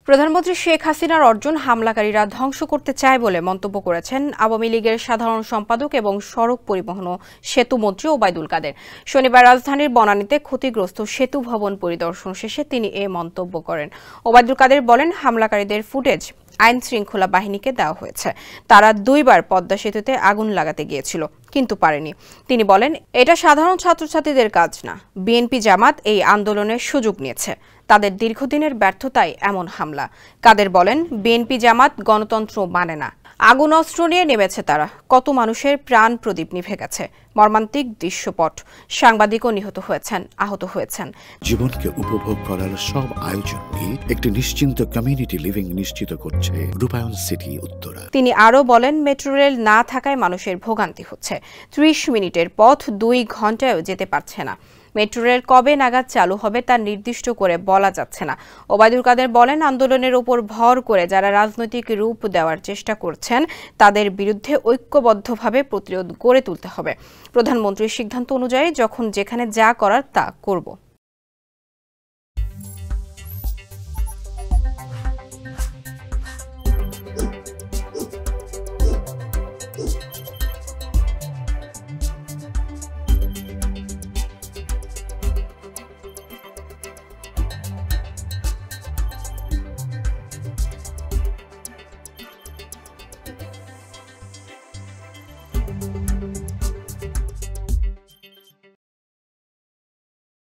প্রধানমন্ত্রী শেখ হাসিনার অর্জন হামলাকারীরা ধ্বংস করতে চায় বলে মন্তব্য করেছেন আওয়ামী লীগের সাধারণ সম্পাদক এবং সড়ক পরিবহন ও সেতু মন্ত্রী ওবায়দুল কাদের। শনিবার রাজধানীর বনানীতে ক্ষতিগ্রস্ত সেতু ভবন পরিদর্শন শেষে তিনি এ মন্তব্য করেন। ওবায়দুল কাদের বলেন, হামলাকারীদের ফুটেজ আইন শৃঙ্খলা বাহিনীকে দেওয়া হয়েছে। তারা 2 বার পদ্মা সেতুতে আগুন লাগাতে গিয়েছিল, কিন্তু পারেনি। তিনি বলেন, এটা সাধারণ ছাত্রছাত্রীদের কাজ না। বিএনপি জামাত এই আন্দোলনের সুযোগ নিয়েছে। তাদের দীর্ঘদিনের ব্যর্থতায় এমন হামলা। কাদের বলেন, বিএনপি জামাত গণতন্ত্র মানে না। আগুন অস্ত্র নিয়ে নেমেছে তারা। কত মানুষের প্রাণ প্রদীপ নিভে গেছে। মর্মান্তিক দৃশ্যপট। সাংবাদিকও নিহত হয়েছেন, আহত হয়েছেন। জীবনকে উপভোগ করার সব আয়োজনকে একটি নিশ্চিন্ত কমিউনিটি লিভিং নিশ্চিত করছে রূপায়ণ সিটি উত্তরা। তিনি আরও বলেন, মেট্রো রেল না থাকায় মানুষের ভোগান্তি হচ্ছে। 30 মিনিটের পথ 2 ঘন্টায়ও যেতে পারছে না। মেট্রো রেল কবে নাগাদ চালু হবে তা নির্দিষ্ট করে বলা যাচ্ছে না। ওবায়দুল কাদের বলেন, আন্দোলনের উপর ভর করে যারা রাজনৈতিক রূপ দেওয়ার চেষ্টা করছেন তাদের বিরুদ্ধে ঐক্যবদ্ধভাবে প্রতিরোধ গড়ে তুলতে হবে। প্রধানমন্ত্রীর সিদ্ধান্ত অনুযায়ী যখন যেখানে যা করার তা করব।